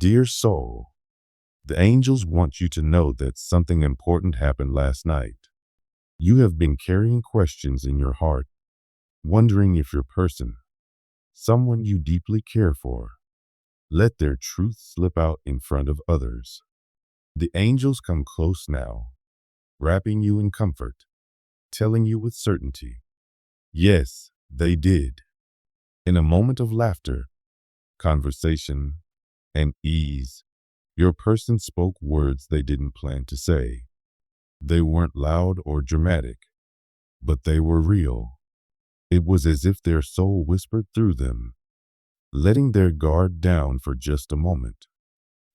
Dear soul, the angels want you to know that something important happened last night. You have been carrying questions in your heart, wondering if your person, someone you deeply care for, let their truth slip out in front of others. The angels come close now, wrapping you in comfort, telling you with certainty, yes, they did. In a moment of laughter, conversation, and ease, your person spoke words they didn't plan to say. They weren't loud or dramatic, but they were real. It was as if their soul whispered through them, letting their guard down for just a moment.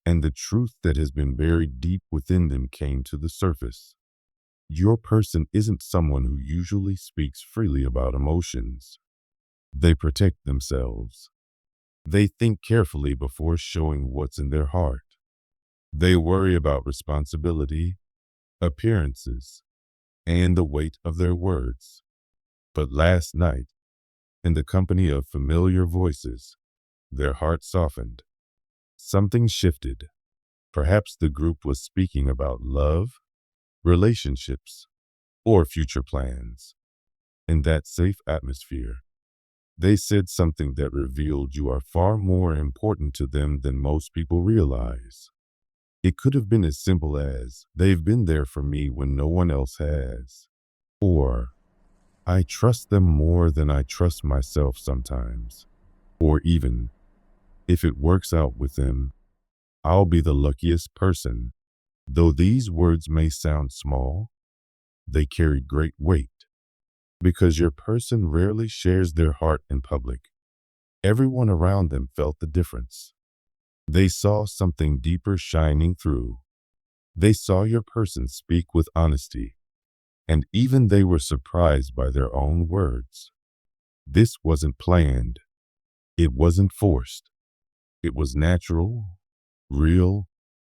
And the truth that has been buried deep within them came to the surface. Your person isn't someone who usually speaks freely about emotions. They protect themselves. They think carefully before showing what's in their heart. They worry about responsibility, appearances, and the weight of their words. But last night, in the company of familiar voices, their hearts softened. Something shifted. Perhaps the group was speaking about love, relationships, or future plans. In that safe atmosphere, they said something that revealed you are far more important to them than most people realize. It could have been as simple as, they've been there for me when no one else has. Or, I trust them more than I trust myself sometimes. Or even, if it works out with them, I'll be the luckiest person. Though these words may sound small, they carry great weight. Because your person rarely shares their heart in public. Everyone around them felt the difference. They saw something deeper shining through. They saw your person speak with honesty, and even they were surprised by their own words. This wasn't planned. It wasn't forced. It was natural, real,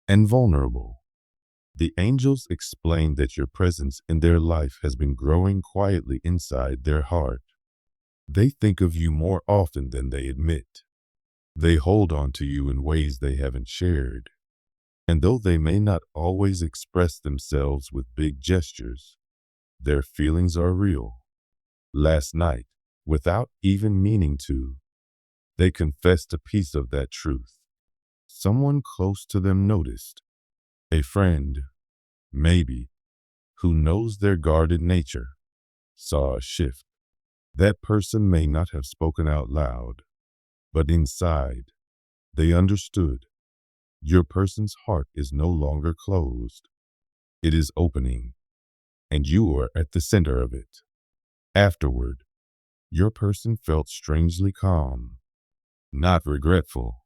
and vulnerable. The angels explained that your presence in their life has been growing quietly inside their heart. They think of you more often than they admit. They hold on to you in ways they haven't shared. And though they may not always express themselves with big gestures, their feelings are real. Last night, without even meaning to, they confessed a piece of that truth. Someone close to them noticed. A friend, maybe, who knows their guarded nature, saw a shift. That person may not have spoken out loud, but inside, they understood. Your person's heart is no longer closed. It is opening, and you are at the center of it. Afterward, your person felt strangely calm, not regretful,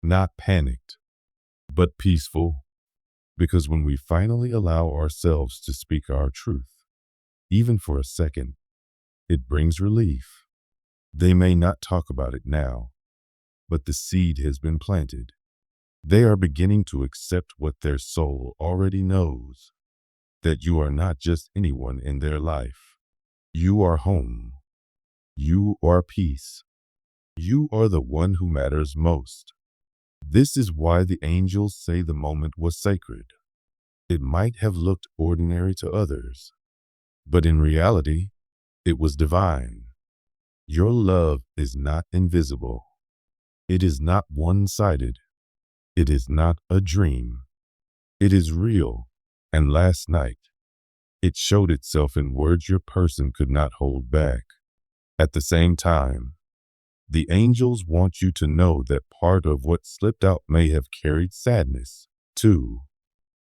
not panicked, but peaceful. Because when we finally allow ourselves to speak our truth, even for a second, it brings relief. They may not talk about it now, but the seed has been planted. They are beginning to accept what their soul already knows, that you are not just anyone in their life. You are home. You are peace. You are the one who matters most. This is why the angels say the moment was sacred. It might have looked ordinary to others, but in reality, it was divine. Your love is not invisible. It is not one-sided. It is not a dream. It is real, and last night, it showed itself in words your person could not hold back. At the same time, the angels want you to know that part of what slipped out may have carried sadness, too.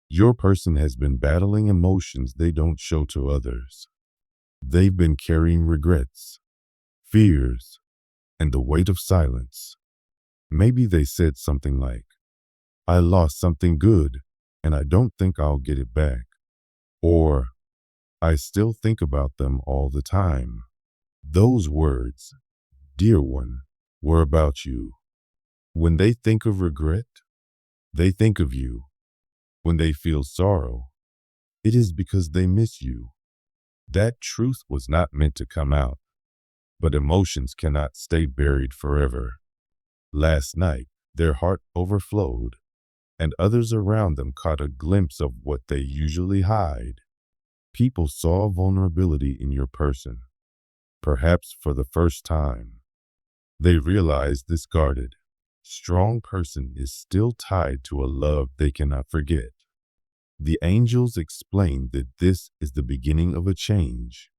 Your person has been battling emotions they don't show to others. They've been carrying regrets, fears, and the weight of silence. Maybe they said something like, I lost something good, and I don't think I'll get it back. Or, I still think about them all the time. Those words, dear one, were about you. When they think of regret, they think of you. When they feel sorrow, it is because they miss you. That truth was not meant to come out, but emotions cannot stay buried forever. Last night, Their heart overflowed, and others around them caught a glimpse of what they usually hide. People saw vulnerability in your person, perhaps for the first time. They realized this guarded, strong person is still tied to a love they cannot forget. The angels explained that this is the beginning of a change.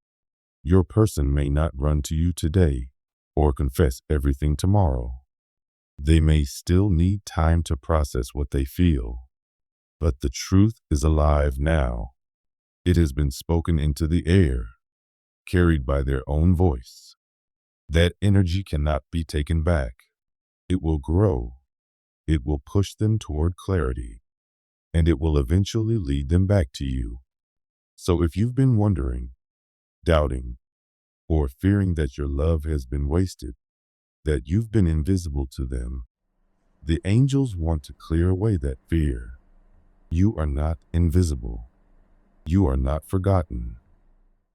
Your person may not run to you today or confess everything tomorrow. They may still need time to process what they feel, but the truth is alive now. It has been spoken into the air, carried by their own voice. That energy cannot be taken back. It will grow. It will push them toward clarity, and it will eventually lead them back to you. So if you've been wondering, doubting, or fearing that your love has been wasted, that you've been invisible to them, the angels want to clear away that fear. You are not invisible. You are not forgotten.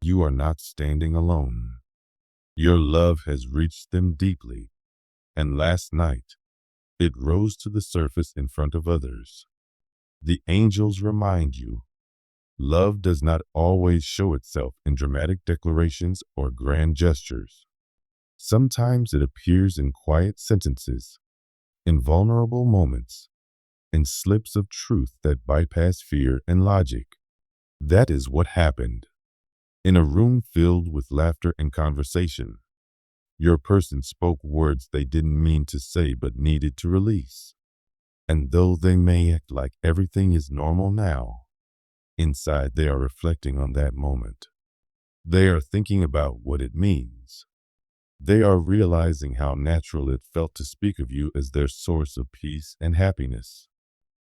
You are not standing alone. Your love has reached them deeply, and last night, it rose to the surface in front of others. The angels remind you, love does not always show itself in dramatic declarations or grand gestures. Sometimes it appears in quiet sentences, in vulnerable moments, in slips of truth that bypass fear and logic. That is what happened. In a room filled with laughter and conversation, your person spoke words they didn't mean to say but needed to release. And though they may act like everything is normal now, inside they are reflecting on that moment. They are thinking about what it means. They are realizing how natural it felt to speak of you as their source of peace and happiness.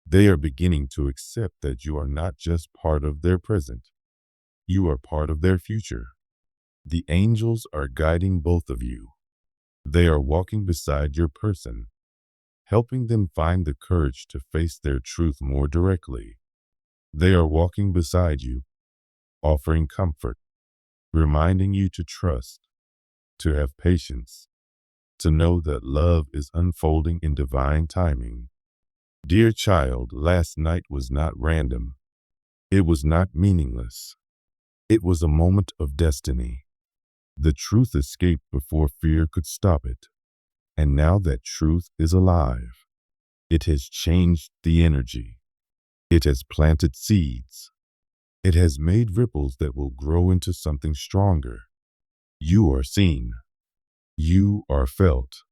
They are beginning to accept that you are not just part of their present. You are part of their future. The angels are guiding both of you. They are walking beside your person, helping them find the courage to face their truth more directly. They are walking beside you, offering comfort, reminding you to trust, to have patience, to know that love is unfolding in divine timing. Dear child, last night was not random. It was not meaningless. It was a moment of destiny. The truth escaped before fear could stop it. And now that truth is alive. It has changed the energy. It has planted seeds. It has made ripples that will grow into something stronger. You are seen. You are felt.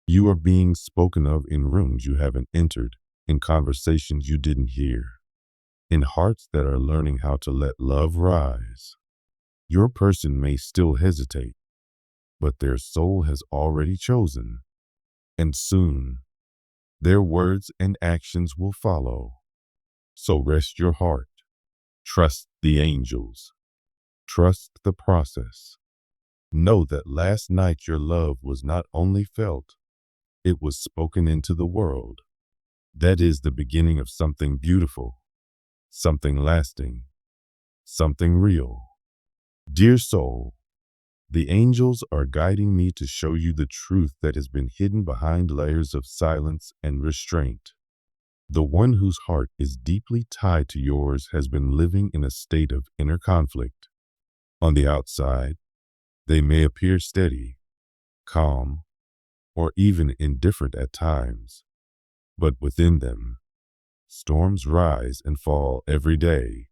You are being spoken of in rooms you haven't entered, in conversations you didn't hear, in hearts that are learning how to let love rise. Your person may still hesitate, but their soul has already chosen. And soon, their words and actions will follow. So rest your heart. Trust the angels. Trust the process. Know that last night your love was not only felt, it was spoken into the world. That is the beginning of something beautiful, something lasting, something real. Dear soul, the angels are guiding me to show you the truth that has been hidden behind layers of silence and restraint. The one whose heart is deeply tied to yours has been living in a state of inner conflict. On the outside, they may appear steady, calm, or even indifferent at times, but within them, storms rise and fall every day.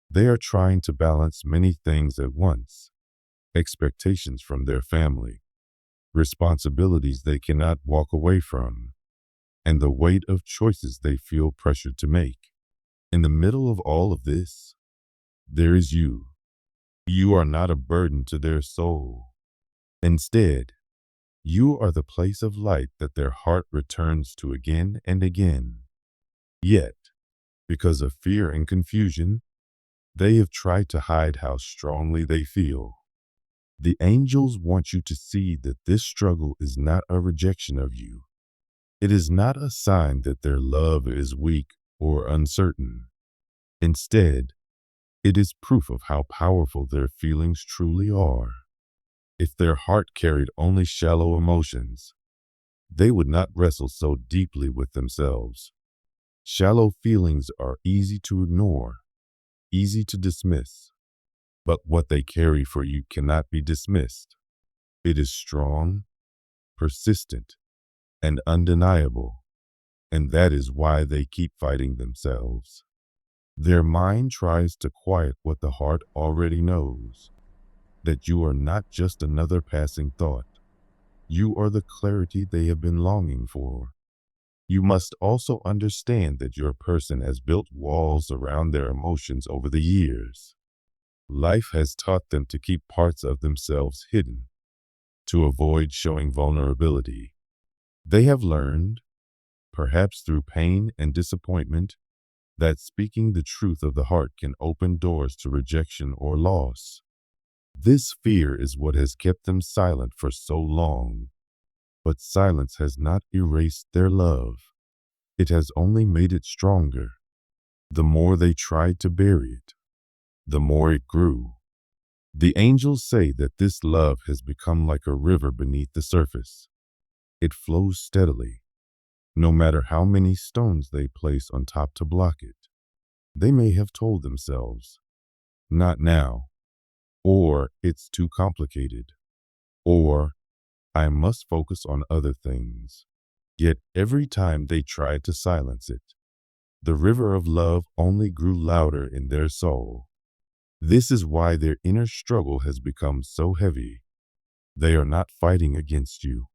They are trying to balance many things at once: expectations from their family, responsibilities they cannot walk away from, and the weight of choices they feel pressured to make. In the middle of all of this, there is you. You are not a burden to their soul. Instead, you are the place of light that their heart returns to again and again. Yet, because of fear and confusion, they have tried to hide how strongly they feel. The angels want you to see that this struggle is not a rejection of you. It is not a sign that their love is weak or uncertain. Instead, it is proof of how powerful their feelings truly are. If their heart carried only shallow emotions, they would not wrestle so deeply with themselves. Shallow feelings are easy to ignore, easy to dismiss, but what they carry for you cannot be dismissed. It is strong, persistent, and undeniable, and that is why they keep fighting themselves. Their mind tries to quiet what the heart already knows, that you are not just another passing thought. You are the clarity they have been longing for. You must also understand that your person has built walls around their emotions over the years. Life has taught them to keep parts of themselves hidden, to avoid showing vulnerability. They have learned, perhaps through pain and disappointment, that speaking the truth of the heart can open doors to rejection or loss. This fear is what has kept them silent for so long. But silence has not erased their love. It has only made it stronger. The more they tried to bury it, the more it grew. The angels say that this love has become like a river beneath the surface. It flows steadily, no matter how many stones they place on top to block it. They may have told themselves, "Not now," or "It's too complicated," or "I must focus on other things." Yet every time they tried to silence it, the river of love only grew louder in their soul. This is why their inner struggle has become so heavy. They are not fighting against you.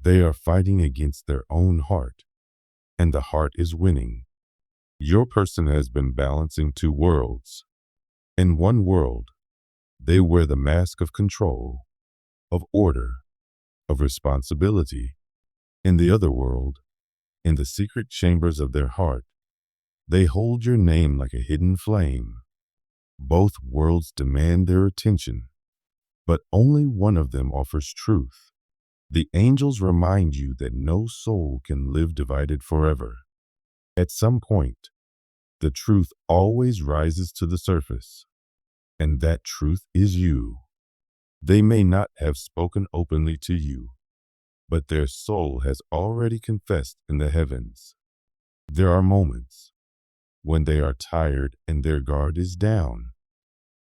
They are fighting against their own heart, and the heart is winning. Your person has been balancing two worlds. In one world, they wear the mask of control, of order, of responsibility. In the other world, in the secret chambers of their heart, they hold your name like a hidden flame. Both worlds demand their attention, but only one of them offers truth. The angels remind you that no soul can live divided forever. At some point, the truth always rises to the surface, and that truth is you. They may not have spoken openly to you, but their soul has already confessed in the heavens. There are moments when they are tired and their guard is down,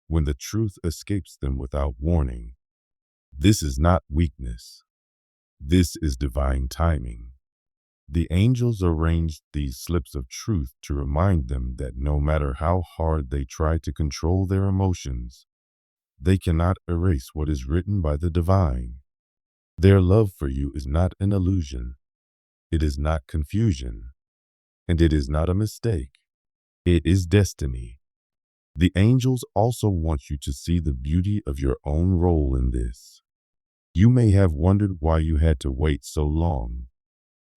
when the truth escapes them without warning. This is not weakness. This is divine timing. The angels arranged these slips of truth to remind them that no matter how hard they try to control their emotions, they cannot erase what is written by the divine. Their love for you is not an illusion. It is not confusion. And it is not a mistake. It is destiny. The angels also want you to see the beauty of your own role in this. You may have wondered why you had to wait so long,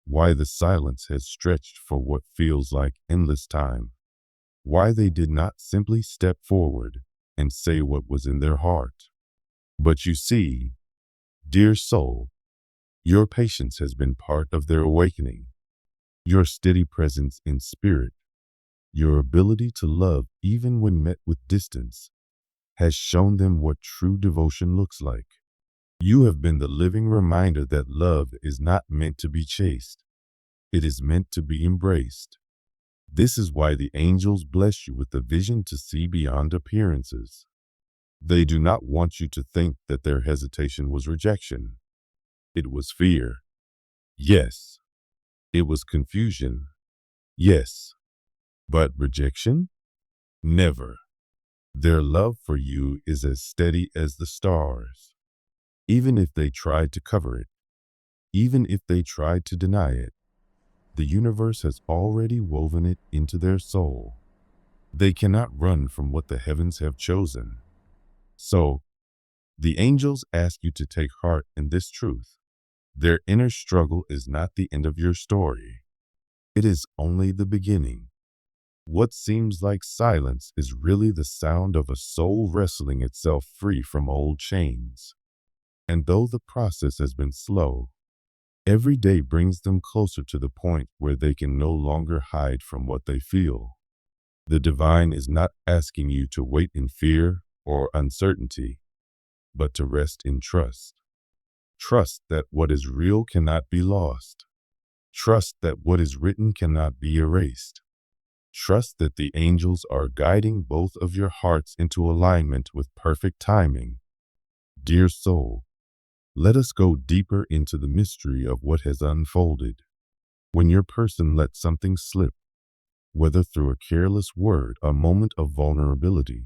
why the silence has stretched for what feels like endless time, why they did not simply step forward and say what was in their heart. But you see, dear soul, your patience has been part of their awakening. Your steady presence in spirit, your ability to love even when met with distance, has shown them what true devotion looks like. You have been the living reminder that love is not meant to be chased. It is meant to be embraced. This is why the angels bless you with the vision to see beyond appearances. They do not want you to think that their hesitation was rejection. It was fear. Yes. It was confusion. Yes. But rejection? Never. Their love for you is as steady as the stars. Even if they tried to cover it, even if they tried to deny it, the universe has already woven it into their soul. They cannot run from what the heavens have chosen. So, the angels ask you to take heart in this truth. Their inner struggle is not the end of your story. It is only the beginning. What seems like silence is really the sound of a soul wrestling itself free from old chains. And though the process has been slow, every day brings them closer to the point where they can no longer hide from what they feel. The divine is not asking you to wait in fear or uncertainty, but to rest in trust. Trust that what is real cannot be lost. Trust that what is written cannot be erased. Trust that the angels are guiding both of your hearts into alignment with perfect timing. Dear soul, let us go deeper into the mystery of what has unfolded. When your person lets something slip, whether through a careless word, a moment of vulnerability,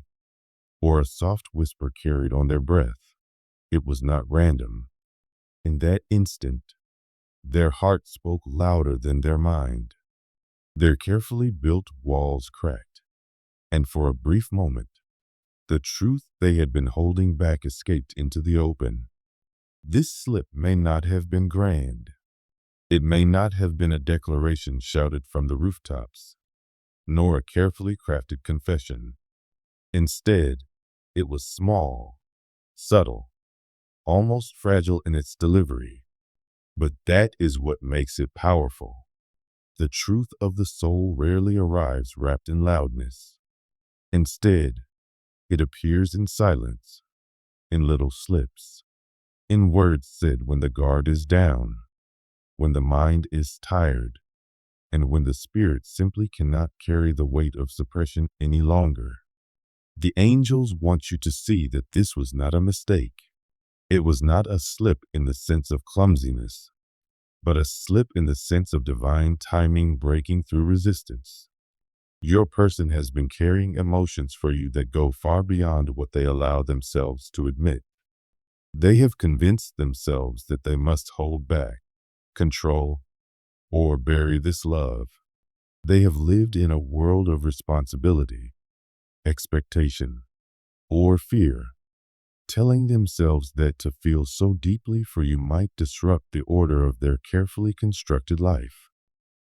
or a soft whisper carried on their breath, it was not random. In that instant, their heart spoke louder than their mind. Their carefully built walls cracked, and for a brief moment, the truth they had been holding back escaped into the open. This slip may not have been grand. It may not have been a declaration shouted from the rooftops, nor a carefully crafted confession. Instead, it was small, subtle, almost fragile in its delivery. But that is what makes it powerful. The truth of the soul rarely arrives wrapped in loudness. Instead, it appears in silence, in little slips, in words said when the guard is down, when the mind is tired, and when the spirit simply cannot carry the weight of suppression any longer. The angels want you to see that this was not a mistake. It was not a slip in the sense of clumsiness, but a slip in the sense of divine timing breaking through resistance. Your person has been carrying emotions for you that go far beyond what they allow themselves to admit. They have convinced themselves that they must hold back, control, or bury this love. They have lived in a world of responsibility, expectation, or fear, telling themselves that to feel so deeply for you might disrupt the order of their carefully constructed life.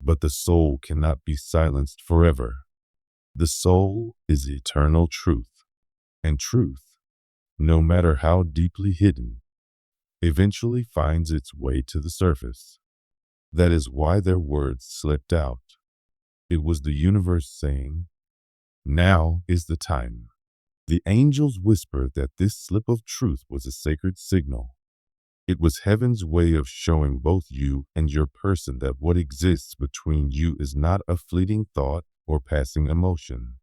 But the soul cannot be silenced forever. The soul is eternal truth, and truth, no matter how deeply hidden, eventually finds its way to the surface. That is why their words slipped out. It was the universe saying, "Now is the time." The angels whispered that this slip of truth was a sacred signal. It was heaven's way of showing both you and your person that what exists between you is not a fleeting thought or passing emotion.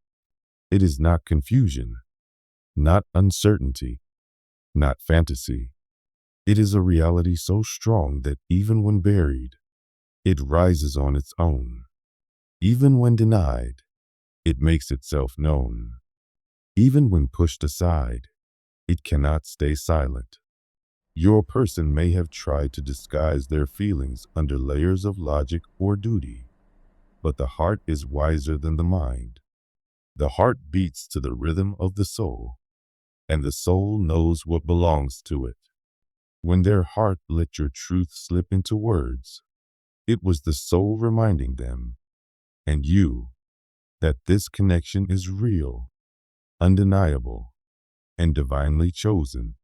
It is not confusion, not uncertainty, not fantasy. It is a reality so strong that even when buried, it rises on its own. Even when denied, it makes itself known. Even when pushed aside, it cannot stay silent. Your person may have tried to disguise their feelings under layers of logic or duty, but the heart is wiser than the mind. The heart beats to the rhythm of the soul, and the soul knows what belongs to it. When their heart let your truth slip into words, it was the soul reminding them, and you, that this connection is real, undeniable, and divinely chosen.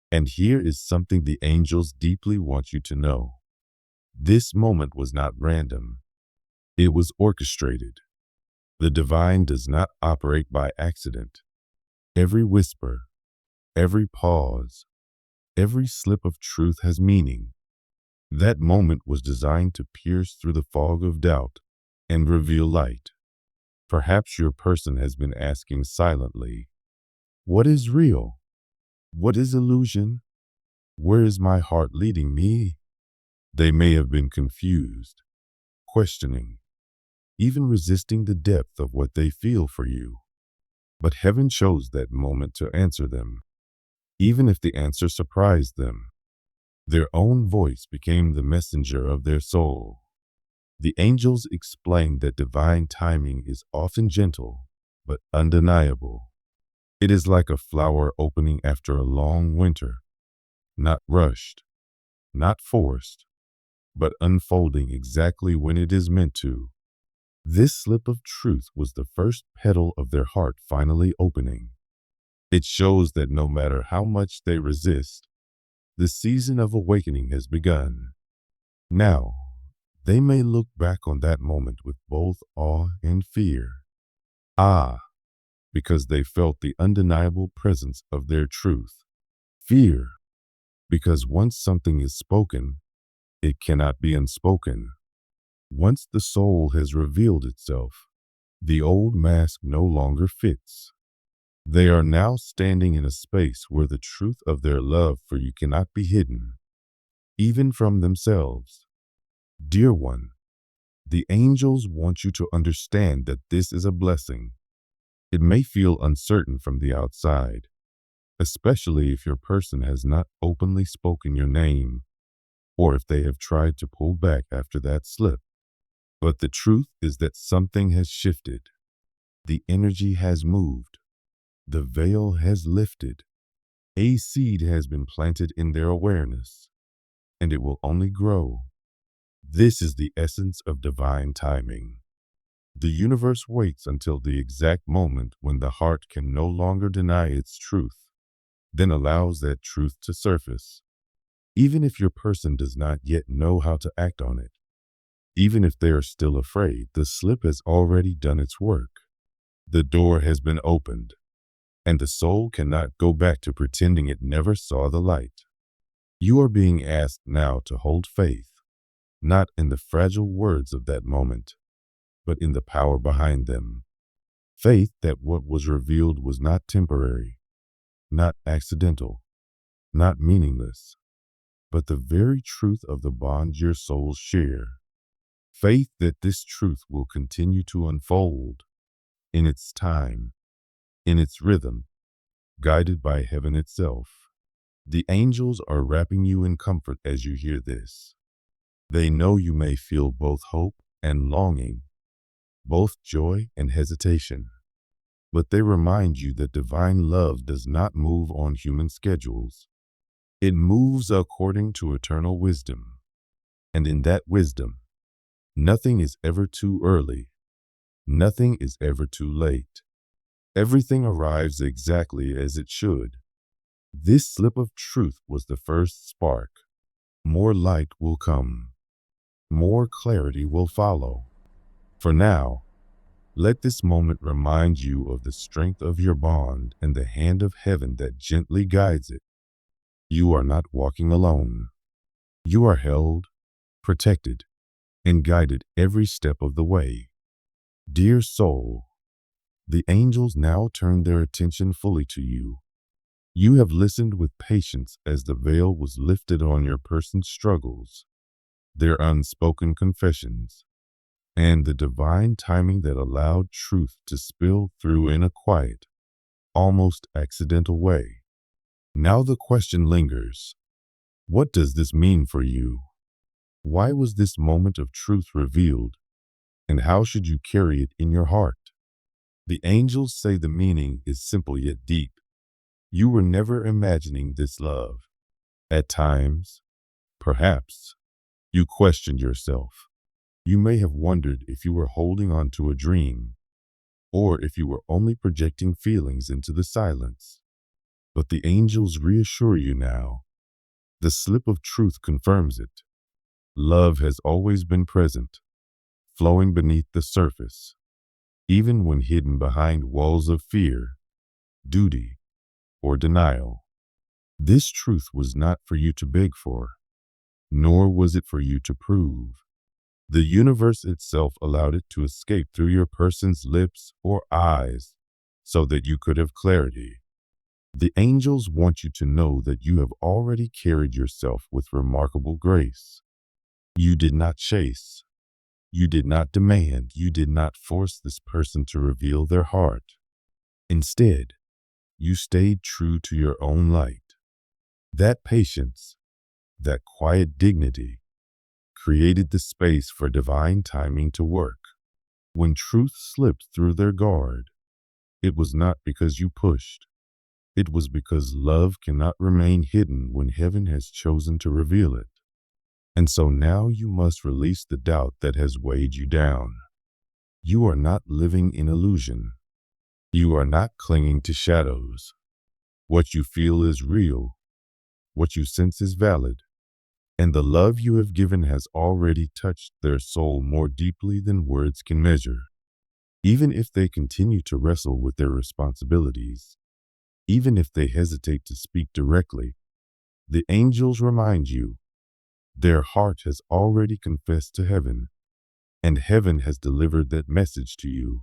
And here is something the angels deeply want you to know. This moment was not random. It was orchestrated. The divine does not operate by accident. Every whisper, every pause, every slip of truth has meaning. That moment was designed to pierce through the fog of doubt and reveal light. Perhaps your person has been asking silently, what is real? What is illusion? Where is my heart leading me? They may have been confused, questioning, even resisting the depth of what they feel for you. But heaven chose that moment to answer them, even if the answer surprised them. Their own voice became the messenger of their soul. The angels explained that divine timing is often gentle, but undeniable. It is like a flower opening after a long winter, not rushed, not forced, but unfolding exactly when it is meant to. This slip of truth was the first petal of their heart finally opening. It shows that no matter how much they resist, the season of awakening has begun. Now, they may look back on that moment with both awe and fear. Ah, because they felt the undeniable presence of their truth. Fear, Because once something is spoken, it cannot be unspoken. Once the soul has revealed itself, the old mask no longer fits. They are now standing in a space where the truth of their love for you cannot be hidden, even from themselves. Dear one, the angels want you to understand that this is a blessing. It may feel uncertain from the outside, especially if your person has not openly spoken your name, or if they have tried to pull back after that slip. But the truth is that something has shifted. The energy has moved. The veil has lifted. A seed has been planted in their awareness, and it will only grow. This is the essence of divine timing. The universe waits until the exact moment when the heart can no longer deny its truth, then allows that truth to surface. Even if your person does not yet know how to act on it, even if they are still afraid, the slip has already done its work. The door has been opened, and the soul cannot go back to pretending it never saw the light. You are being asked now to hold faith, not in the fragile words of that moment, but in the power behind them. Faith that what was revealed was not temporary, not accidental, not meaningless, but the very truth of the bond your souls share. Faith that this truth will continue to unfold in its time, in its rhythm, guided by heaven itself. The angels are wrapping you in comfort as you hear this. They know you may feel both hope and longing, both joy and hesitation. But they remind you that divine love does not move on human schedules. It moves according to eternal wisdom. And in that wisdom, nothing is ever too early. Nothing is ever too late. Everything arrives exactly as it should. This slip of truth was the first spark. More light will come. More clarity will follow. For now, let this moment remind you of the strength of your bond and the hand of heaven that gently guides it. You are not walking alone. You are held, protected, and guided every step of the way. Dear soul, the angels now turn their attention fully to you. You have listened with patience as the veil was lifted on your person's struggles, their unspoken confessions, and the divine timing that allowed truth to spill through in a quiet, almost accidental way. Now the question lingers. What does this mean for you? Why was this moment of truth revealed? And how should you carry it in your heart? The angels say the meaning is simple yet deep. You were never imagining this love. At times, perhaps, you questioned yourself. You may have wondered if you were holding on to a dream, or if you were only projecting feelings into the silence. But the angels reassure you now. The slip of truth confirms it. Love has always been present, flowing beneath the surface, even when hidden behind walls of fear, duty, or denial. This truth was not for you to beg for, nor was it for you to prove. The universe itself allowed it to escape through your person's lips or eyes so that you could have clarity. The angels want you to know that you have already carried yourself with remarkable grace. You did not chase. You did not demand. You did not force this person to reveal their heart. Instead, you stayed true to your own light. That patience, that quiet dignity, created the space for divine timing to work. When truth slipped through their guard, it was not because you pushed. It was because love cannot remain hidden when heaven has chosen to reveal it. And so now you must release the doubt that has weighed you down. You are not living in illusion. You are not clinging to shadows. What you feel is real. What you sense is valid. And the love you have given has already touched their soul more deeply than words can measure. Even if they continue to wrestle with their responsibilities, even if they hesitate to speak directly, The angels remind you their heart has already confessed to heaven, and heaven has delivered that message to you.